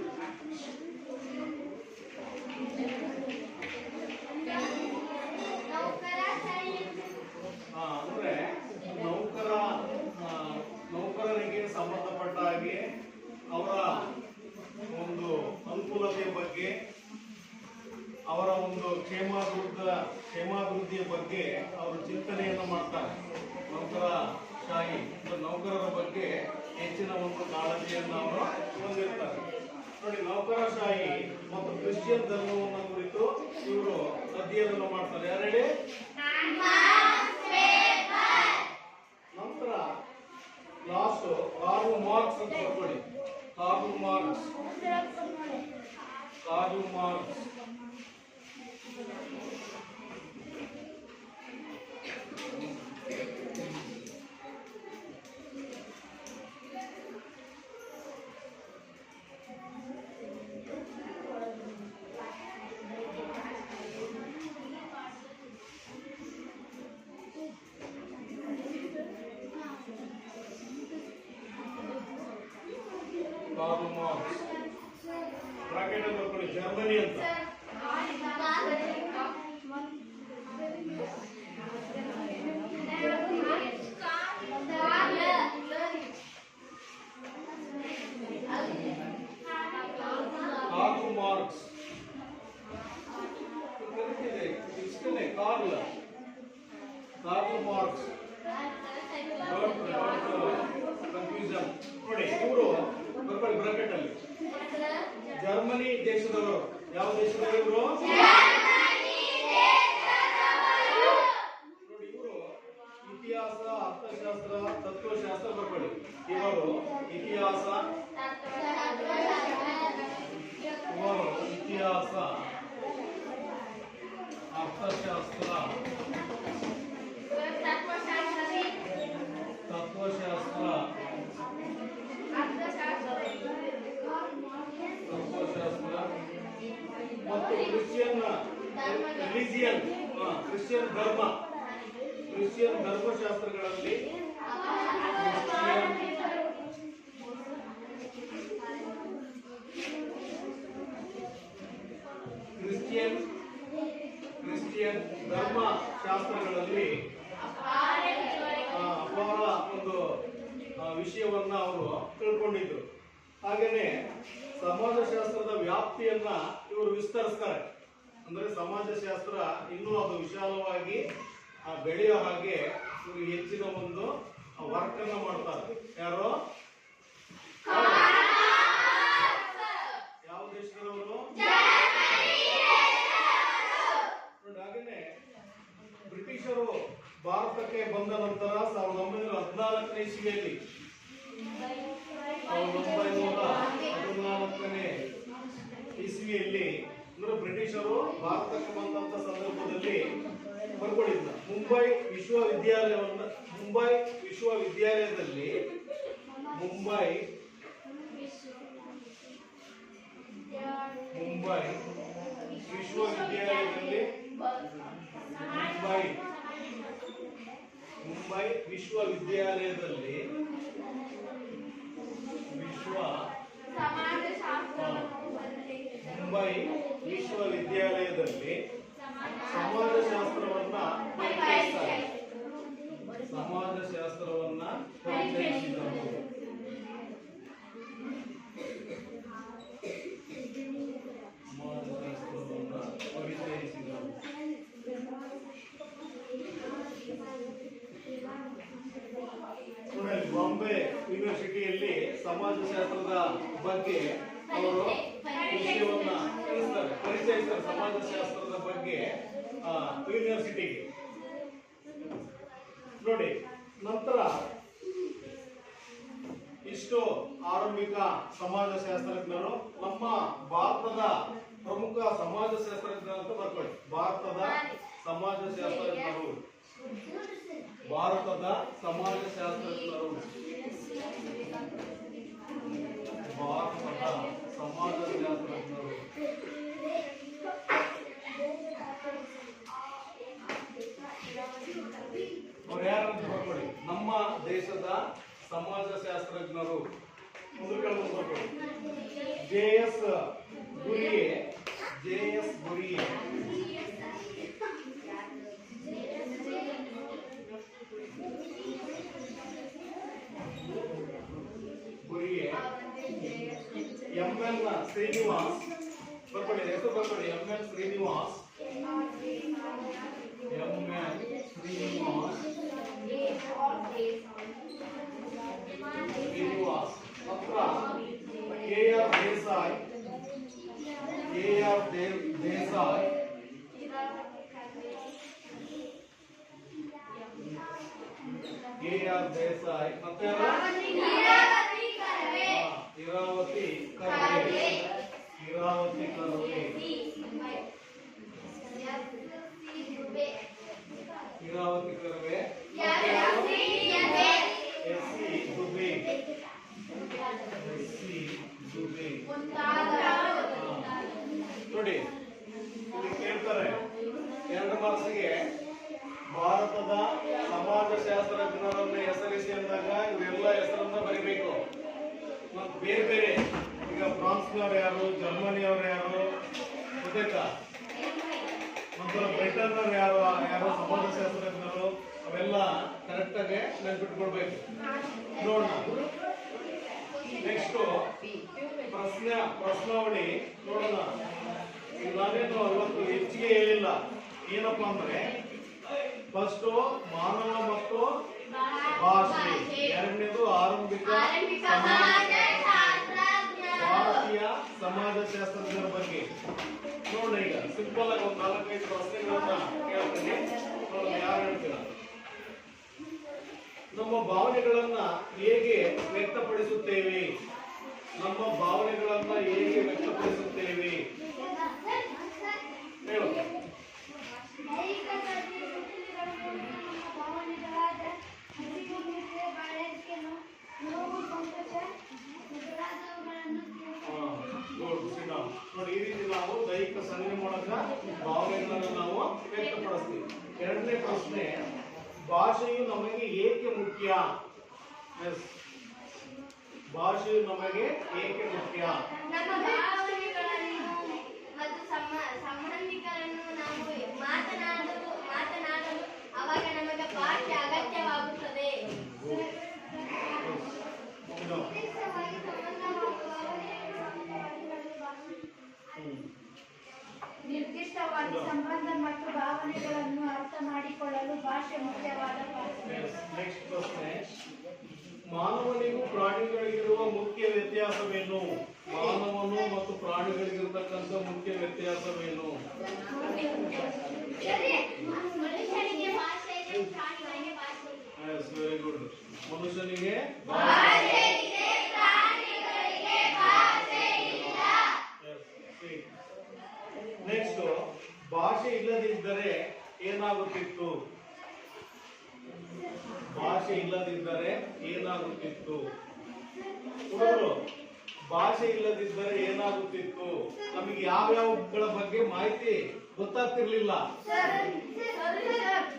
ಅಂದ್ರೆ ನೌಕರರಿಗೆ ಸಂಬಂಧಪಟ್ಟ ಹಾಗೆ ಅವರ ಒಂದು ಅನುಕೂಲತೆಯ ಬಗ್ಗೆ, ಅವರ ಒಂದು ಕ್ಷೇಮಾಭಿವೃದ್ಧಿಯ ಬಗ್ಗೆ ಅವರು ಚಿಂತನೆಯನ್ನು ಮಾಡ್ತಾರೆ. ನೌಕರಶಾಹಿ ನೌಕರರ ಬಗ್ಗೆ ಹೆಚ್ಚಿನ ಒಂದು ಕಾಳಜಿಯನ್ನು ಅವರು ಹೊಂದಿರ್ತಾರೆ. ನೋಡಿ, ನೌಕರಶಾಹಿ ಮತ್ತು ಕ್ರಿಶ್ಚಿಯನ್ ಧರ್ಮವನ್ನು ಕುರಿತು ಇವರು ಅಧ್ಯಯನ ಮಾಡ್ತಾರೆ. ಯಾರೇಳಿ? ನಂತರ ಲಾಸ್ಟ್ ಕಾರ್ಲ್ ಮಾರ್ಕ್ಸ್ ಅಂತ ಬರ್ಕೊಳ್ಳಿ. ಕಾರ್ಲ್ ಮಾರ್ಕ್ಸ್ ಬ್ರಾಕೆಟ್ ಅಲ್ಲಿ ಬರ್ಕೊಳ್ಳಿ, ಜರ್ಮನಿ ಅಂತ. Karl Marx confusion. ನೋಡಿ, ಇವರು ಬರ್ಕೊಳ್ಳಿ ಬ್ರಾಕೆಟ್ ಅಲ್ಲಿ. ಜರ್ಮನಿ ದೇಶದವರು. ಯಾವ ದೇಶದವರು ಇವರು? ನೋಡಿ, ಇವರು ಇತಿಹಾಸ, ಅರ್ಥಶಾಸ್ತ್ರ, ತತ್ವಶಾಸ್ತ್ರ ಬರ್ಕೊಳ್ಳಿ. ಇವರು ಇತಿಹಾಸ, ಅರ್ಥಶಾಸ್ತ್ರ, ತತ್ವಶಾಸ್ತ್ರ ಮತ್ತು ಕ್ರಿಶ್ಚಿಯನ್ ರಿಲಿಜಿಯನ್, ಕ್ರಿಶ್ಚಿಯನ್ ಧರ್ಮಶಾಸ್ತ್ರಗಳಲ್ಲಿ ಕ್ರಿಶ್ಚಿಯನ್ ಧರ್ಮಶಾಸ್ತ್ರಗಳಲ್ಲಿ ಅಪಾರ ಒಂದು ವಿಷಯವನ್ನ ಅವರು ತಿಳ್ಕೊಂಡಿದ್ರು. ಹಾಗೇನೆ ಸಮಾಜಶಾಸ್ತ್ರದ ವ್ಯಾಪ್ತಿಯನ್ನ ಇವರು ವಿಸ್ತರಿಸ್ತಾರೆ. ಅಂದ್ರೆ ಸಮಾಜಶಾಸ್ತ್ರ ಇನ್ನೂ ಅದು ವಿಶಾಲವಾಗಿ ಬೆಳೆಯೋ ಹಾಗೆ ಇವರು ಹೆಚ್ಚಿನ ಒಂದು ವರ್ಕ್ ಅನ್ನ ಮಾಡ್ತಾರೆ. ಯಾರು? ಯಾವ ದೇಶದವರು? ಹಾಗೇನೆ ಬ್ರಿಟಿಷರು ಭಾರತಕ್ಕೆ ಬಂದ ನಂತರ 1914ನೇ ಇಸ್ವಿಯಲ್ಲಿ 1914ನೇ ಇಸ್ವಿಯಲ್ಲಿ ಅಂದ್ರೆ ಬ್ರಿಟಿಷರು ಭಾರತಕ್ಕೆ ಬಂದಂತ ಸಂದರ್ಭದಲ್ಲಿ ಬರ್ಕೊಂಡಿದ್ದ ಮುಂಬೈ ವಿಶ್ವವಿದ್ಯಾಲಯದಲ್ಲಿ ಸಮಾಜಶಾಸ್ತ್ರವನ್ನ ಪರಿಚಯಿಸಿದರು. ಬಾಂಬೆ ಯೂನಿವರ್ಸಿಟಿಯಲ್ಲಿ ಸಮಾಜಶಾಸ್ತ್ರದ ಬಗ್ಗೆ ಅವರು ವಿಷಯವನ್ನ ಪರಿಚಯಿಸ್ತಾರೆ. ಸಮಾಜಶಾಸ್ತ್ರದ ಬಗ್ಗೆ ಯೂನಿವರ್ಸಿಟಿಗೆ. ನೋಡಿ, ನಂತರ ಇಷ್ಟು ಆರಂಭಿಕ ಸಮಾಜಶಾಸ್ತ್ರಜ್ಞರು. ನಮ್ಮ ಭಾರತದ ಪ್ರಮುಖ ಸಮಾಜಶಾಸ್ತ್ರಜ್ಞರು ಅಂತ ಬರ್ಕೊಳ್ಳಿ. ಭಾರತದ ಸಮಾಜಶಾಸ್ತ್ರಜ್ಞರು. ಭಾರತದ ಸಮಾಜಶಾಸ್ತ್ರಜ್ಞರು. ಭಾರತದ ಸಮಾಜಶಾಸ್ತ್ರಜ್ಞರು. ಅವ್ರು ಯಾರಂತ ಬರ್ಕೊಳ್ಳಿ. ನಮ್ಮ ದೇಶದ ಸಮಾಜಶಾಸ್ತ್ರಜ್ಞರು. ಮುಂದಕ್ಕೆ ಬರ್ಕೊಳ್ಳಿ. ಜೆ.ಎಸ್. ಗುರಿಯೆ. ಜೆ.ಎಸ್. ಗುರಿಯೆ. ಗುರಿಯೆ. ಎಂ.ಎನ್. ಶ್ರೀನಿವಾಸ್. ಬರ್ಕೊಳ್ಳಿ, ಹೆಸರು ಬರ್ಕೊಳ್ಳಿ. ಎಂ.ಎನ್. ಶ್ರೀನಿವಾಸ್. ಎಂ.ಎನ್. ಶ್ರೀನಿವಾಸ್. ಶ್ರೀನಿವಾಸ್ ಹತ್ರ KR. Desai. KR. Desai. KR. Desai ಮತ್ತೆ ಇರಾವತಿ ಕರ್ವೆ. ಇರಾವತಿ ಕರ್ವೆ. ಇರಾವತಿ ಕರ್ವೆ. ಎಸ್.ಸಿ. ದುಬೆ. ಎಸ್.ಸಿ. ದುಬೆ. ನೋಡಿ, ಇಲ್ಲಿ ಕೇಳ್ತಾರೆ 2 ಮಾರ್ಕ್ಸ್ಗೆ ಭಾರತದ ಸಮಾಜಶಾಸ್ತ್ರಜ್ಞರನ್ನ ಹೆಸರಿಸಿ ಅಂದಾಗ ಇವರೆಲ್ಲ ಹೆಸರನ್ನ ಬರಿಬೇಕು. ಮತ್ತು ಬೇರೆ ಬೇರೆ ಈಗ ಫ್ರಾನ್ಸ್ನವ್ರು ಯಾರು, ಜರ್ಮನಿಯವ್ರು ಯಾರು ಗೊತ್ತಾಯ್ತಾ, ಮತ್ತು ಬ್ರಿಟನ್ನವ್ರು ಯಾರು ಯಾರು ಸಮಾಜಶಾಸ್ತ್ರಜ್ಞರು, ಅವೆಲ್ಲ ಕರೆಕ್ಟ್ ಆಗಿ ನೆನ್ಪಿಟ್ಕೊಳ್ಬೇಕು. ನೋಡೋಣ. ನೆಕ್ಸ್ಟ್ ಪ್ರಶ್ನಾವಳಿ ನೋಡೋಣ. ನಾನೇನು ಇವತ್ತು ಹೆಚ್ಚಿಗೆ ಹೇಳಿಲ್ಲ. ಏನಪ್ಪಾ ಅಂದ್ರೆ ಫಸ್ಟ್ ಮಾನವ ಮತ್ತು ಭಾಷೆ, ಎರಡನೇದು ಆರಂಭಿಕ ಭಾರತೀಯ ಸಮಾಜಶಾಸ್ತ್ರಜ್ಞರ ಬಗ್ಗೆ ನೋಡೋಣ. ಈಗ ಸಿಂಪಲ್ ಆಗಿ ಒಂದು 4-5 ಪ್ರಶ್ನೆಗಳನ್ನ ಕೇಳ್ತೀನಿ. ಯಾರು ಹೇಳ್ತೀರಾ? ನಮ್ಮ ಭಾವನೆಗಳನ್ನ ಹೇಗೆ ವ್ಯಕ್ತಪಡಿಸುತ್ತೇವೆ? ನಮ್ಮ ಭಾವನೆಗಳನ್ನ ಹೇಗೆ ವ್ಯಕ್ತಪಡಿಸುತ್ತೇವೆ? ಹೇಳು. ನೋಡಿ, ಈ ರೀತಿ ನಾವು ದೈಹಿಕ ಸಂಜ್ಞೆ ಮೂಲಕ ಭಾವನೆಗಳನ್ನು ನಾವು ವ್ಯಕ್ತಪಡಿಸ್ತೀವಿ. ಎರಡನೇ ಪ್ರಶ್ನೆ, ಭಾಷೆಯು ನಮಗೆ ಏಕೆ ಮುಖ್ಯ? ಭಾಷೆಯು ನಮಗೆ ಏಕೆ ಮುಖ್ಯ? ನಮ್ಮ ಭಾವನೆಗಳನ್ನು ಮತ್ತು ಸಂಬಂಧಿಕರನ್ನು ನಾವು ಮಾತನಾಡಲು ಅವಾಗ ನಮಗೆ ಭಾಷೆ ಅಗತ್ಯವಾಗುತ್ತದೆ. ನಿರ್ದಿಷ್ಟವಾಗಿ ಸಂಬಂಧ ಮತ್ತು ಭಾವನೆಗಳನ್ನು ಅರ್ಥ ಮಾಡಿಕೊಳ್ಳಲು ಭಾಷೆ ಮುಖ್ಯವಾದ ಪಾತ್ರ. ನೆಕ್ಸ್ಟ್ ಪ್ರಶ್ನೆ, ಮಾನವನಿಗೂ ಪ್ರಾಣಿಗಳಿಗಿರುವ ಮುಖ್ಯ ವ್ಯತ್ಯಾಸವೇನು? ಮಾನವನು ಮತ್ತು ಪ್ರಾಣಿಗಳಿಗಿರತಕ್ಕಂಥ ಮುಖ್ಯ ವ್ಯತ್ಯಾಸವೇನು? ಮನುಷ್ಯನಿಗೆ ಭಾಷೆ ಇದೆ, ಪ್ರಾಣಿಗಳಿಗೆ ಭಾಷೆ ಇಲ್ಲ. Very good. ಮನುಷ್ಯನಿಗೆ ಭಾಷೆ ಇದೆ, ಪ್ರಾಣಿಗಳಿಗೆ ಭಾಷೆ ಇಲ್ಲ. ನೆಕ್ಸ್ಟ್, ಭಾಷೆ ಇಲ್ಲದಿದ್ದರೆ ಏನಾಗುತ್ತಿತ್ತು? ಭಾಷೆ ಇಲ್ಲದಿದ್ದರೆ ಏನಾಗುತ್ತಿತ್ತು? ಹುಡುಗರು, ಭಾಷೆ ಇಲ್ಲದಿದ್ದರೆ ಏನಾಗುತ್ತಿತ್ತು? ನಮಗೆ ಯಾವ್ಯಾವಗಳ ಬಗ್ಗೆ ಮಾಹಿತಿ ಗೊತ್ತಾಗ್ತಿರ್ಲಿಲ್ಲ.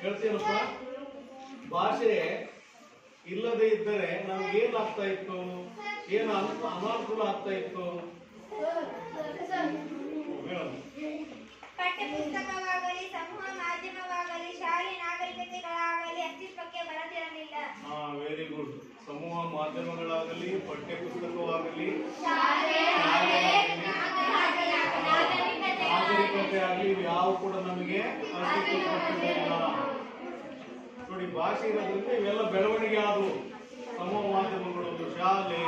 ಹೇಳ್ತೀನಪ್ಪ, ಭಾಷೆ ಇಲ್ಲದೆ ಇದ್ದರೆ ನಮ್ಗೆ ಏನಾಗ್ತಾ ಇತ್ತು? ಏನು ಅನಾನುಕೂಲ ಆಗ್ತಾ ಇತ್ತು? ಪಠ್ಯಪುಸ್ತಕವಾಗಲಿ, ಸಮೂಹ ಮಾಧ್ಯಮವಾಗಲಿ, ಶಾಲೆ ನಾಗರಿಕತೆಗಳಾಗಲಿ ಅಸ್ತಿತ್ವಕ್ಕೆ ಬರದಿರಲಿಲ್ಲ. Very good. ಸಮೂಹ ಮಾಧ್ಯಮಗಳಾಗಲಿ, ಪಠ್ಯಪುಸ್ತಕವಾಗಲಿ, ನಾಗರಿಕತೆ ಆಗಲಿ ಯಾವ ಕೂಡ ನಮಗೆ ಅಸ್ತಿತ್ವಪಟ್ಟಿರಲಿಲ್ಲ. ನೋಡಿ, ಭಾಷೆ ಇರೋದ್ರಿಂದ ಇವೆಲ್ಲ ಬೆಳವಣಿಗೆ ಆದವು. ಸಮೂಹ ಮಾಧ್ಯಮಗಳು, ಶಾಲೆ,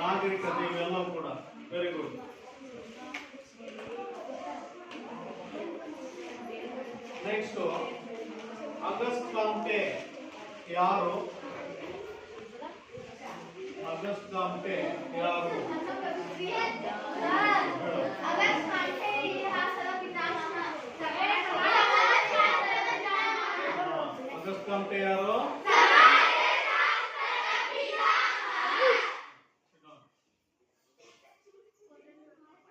ನಾಗರಿಕತೆ ಇವೆಲ್ಲ ಕೂಡ. Very good. ನೆಕ್ಸ್ಟ್, ಆಗಸ್ಟ್ ಕ್ರಾಂತಿ ಯಾರು? ಆಗಸ್ಟ್ ಕಾಮ್ಟೆ ಯಾರು? ಆಗಸ್ಟ್ ಕಾಂಟೆ ಇತಿಹಾಸದ ಪಿತಾಮಹ. ಆಗಸ್ಟ್ ಕಾಮ್ಟೆ ಯಾರು?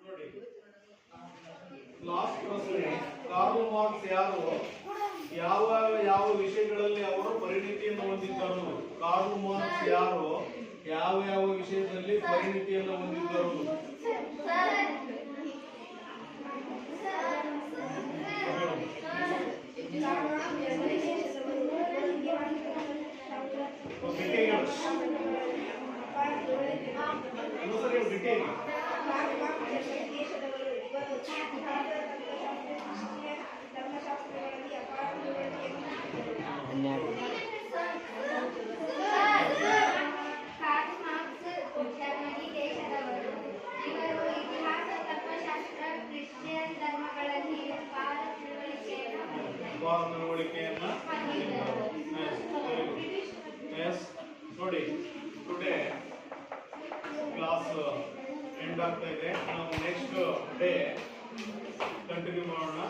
ನೋಡಿ, ಲಾಸ್ಟ್ ಪ್ರಶ್ನೆ. ಕಾರ್ಲ್ ಮಾರ್ಕ್ಸ್ ಯಾರು? ಯಾವ ಯಾವ ವಿಷಯಗಳಲ್ಲಿ ಅವರು ಪರಿಣಿತಿಯನ್ನು ಹೊಂದಿದ್ದರು? ಕಾರ್ಲ್ ಮಾರ್ಕ್ಸ್ ಯಾರು? ಯಾವ ಯಾವ ವಿಷಯದಲ್ಲಿ ಪರಿಣಿತಿಯನ್ನು ಹೊಂದಿದ್ದರು? ಡಿಟೇಲ್ ಕಾರ್ಲ್ ಮಾರ್ಕ್ಸ್ ಜರ್ಮನಿ ದೇಶದವರು. ಇವರು ಇತಿಹಾಸ, ತತ್ವಶಾಸ್ತ್ರ, ಕ್ರಿಶ್ಚಿಯನ್ ಧರ್ಮಗಳಲ್ಲಿ ಅಪಾರ ತಿಳುವಳಿಕೆಯನ್ನು ನೋಡಿ, ಟುಡೇ ಕ್ಲಾಸ್ ಎಂಡ್ ಆಗ್ತಾ ಇದೆ. ನಾವು ನೆಕ್ಸ್ಟ್ ಡೇ ಕಂಟಿನ್ಯೂ ಮಾಡೋಣ.